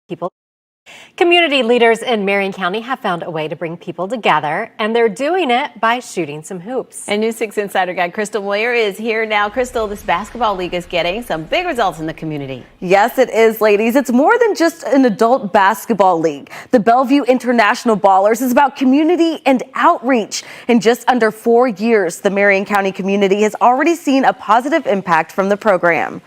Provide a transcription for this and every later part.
people. Community leaders in Marion County have found a way to bring people together, and they're doing it by shooting some hoops. And News 6 Insider guide Crystal Moyer is here now. Crystal, this basketball league is getting some big results in the community. Yes, it is, ladies. It's more than just an adult basketball league. The Bellevue International Ballers is about community and outreach. In just under 4 years, the Marion County community has already seen a positive impact from the program.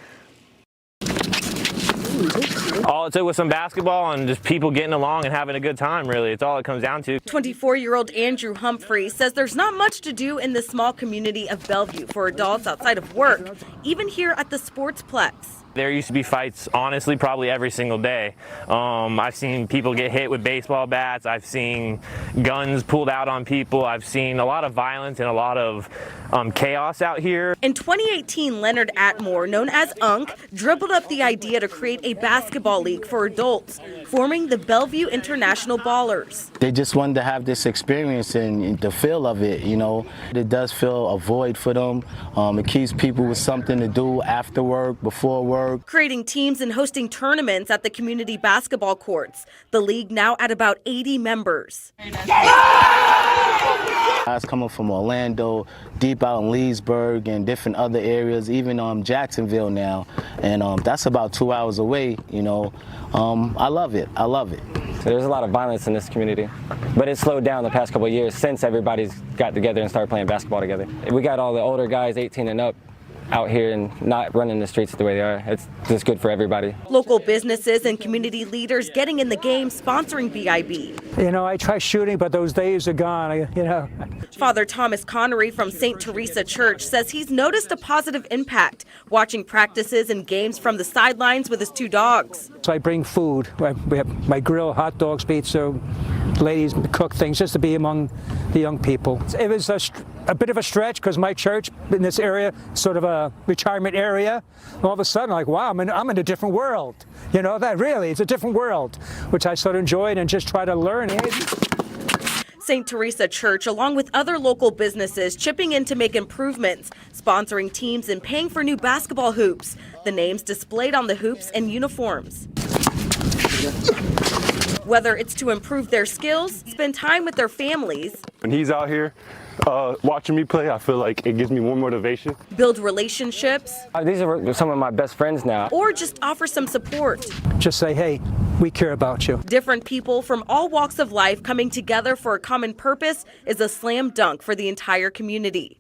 All it took was some basketball and just people getting along and having a good time, really. It's all it comes down to. 24-year-old Andrew Humphrey says there's not much to do in the small community of Bellevue for adults outside of work, even here at the Sportsplex. There used to be fights, honestly, probably every single day. I've seen people get hit with baseball bats. I've seen guns pulled out on people. I've seen a lot of violence and a lot of chaos out here. In 2018, Leonard Atmore, known as Unk, dribbled up the idea to create a basketball league for adults, forming the Bellevue International Ballers. They just wanted to have this experience and the feel of it, you know. It does fill a void for them. It keeps people with something to do after work, before work. Creating teams and hosting tournaments at the community basketball courts. The league now at about 80 members. Guys coming from Orlando, deep out in Leesburg and different other areas, even Jacksonville now. And that's about 2 hours away, you know. I love it. I love it. So there's a lot of violence in this community, but it's slowed down the past couple of years since everybody's got together and started playing basketball together. We got all the older guys, 18 and up, out here and not running the streets the way they are. It's just good for everybody. Local businesses and community leaders getting in the game, sponsoring BIB. You know, I try shooting, but those days are gone, you know. Father Thomas Connery from St. Teresa Church says he's noticed a positive impact watching practices and games from the sidelines with his 2 dogs. So I bring food. We have my grill, hot dogs, pizza, ladies cook things just to be among the young people. It was a bit of a stretch because my church in this area, sort of a retirement area, all of a sudden like, wow, I'm in a different world. You know, that really, it's a different world, which I sort of enjoyed and just try to learn. St. Teresa Church, along with other local businesses, chipping in to make improvements, sponsoring teams and paying for new basketball hoops. The names displayed on the hoops and uniforms. Whether it's to improve their skills, spend time with their families. When he's out here watching me play, I feel like it gives me more motivation. Build relationships. These are some of my best friends now. Or just offer some support. Just say, hey, we care about you. Different people from all walks of life coming together for a common purpose is a slam dunk for the entire community.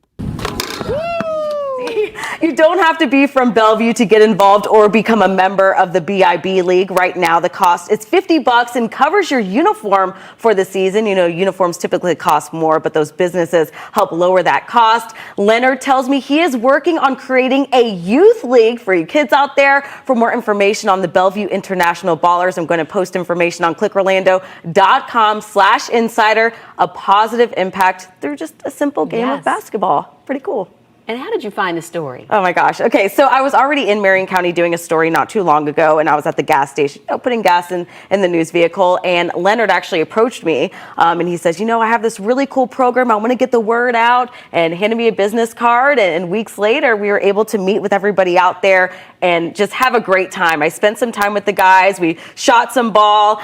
You don't have to be from Bellevue to get involved or become a member of the BIB League. Right now, the cost is $50 and covers your uniform for the season. You know, uniforms typically cost more, but those businesses help lower that cost. Leonard tells me he is working on creating a youth league for you kids out there. For more information on the Bellevue International Ballers, I'm going to post information on clickorlando.com/insider. A positive impact through just a simple game of basketball. Pretty cool. And how did you find the story? Oh my gosh. Okay, so I was already in Marion County doing a story not too long ago, and I was at the gas station, putting gas in the news vehicle, and Leonard actually approached me, and he says, you know, I have this really cool program. I want to get the word out, and handed me a business card, and weeks later, we were able to meet with everybody out there and just have a great time. I spent some time with the guys. We shot some ball.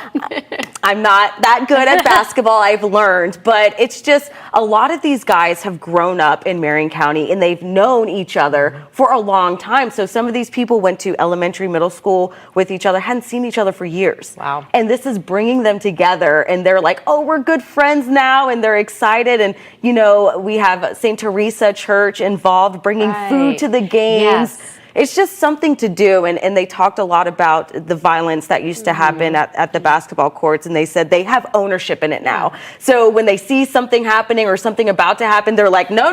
I'm not that good at basketball, I've learned, but it's just a lot of these guys have grown up in Marion County, and they've known each other for a long time. So some of these people went to elementary, middle school with each other, hadn't seen each other for years. Wow. And this is bringing them together, and they're like, oh, we're good friends now, and they're excited. And, you know, we have St. Teresa Church involved, bringing food to the games. Yes. It's just something to do, and they talked a lot about the violence that used to happen at the basketball courts, and they said they have ownership in it now. So when they see something happening or something about to happen, they're like, no,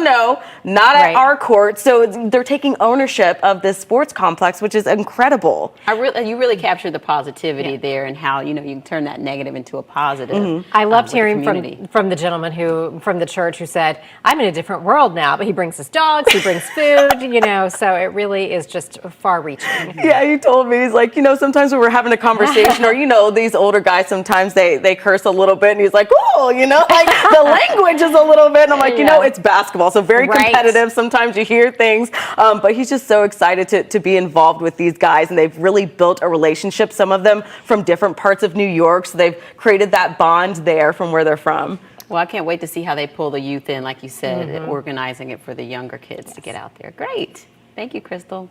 not at our court. So they're taking ownership of this sports complex, which is incredible. You really captured the positivity there, and how, you know, you can turn that negative into a positive. I loved hearing from the gentleman from the church who said, I'm in a different world now, but he brings his dogs, he brings food, you know, so it really is just far-reaching. Yeah, he told me, he's like, sometimes when we're having a conversation or, these older guys, sometimes they curse a little bit and he's like, oh, like the language is a little bit. And I'm like, it's basketball. So very Right. competitive. Sometimes you hear things, but he's just so excited to be involved with these guys. And they've really built a relationship, some of them from different parts of New York. So they've created that bond there from where they're from. Well, I can't wait to see how they pull the youth in, like you said, organizing it for the younger kids to get out there. Great. Thank you, Crystal.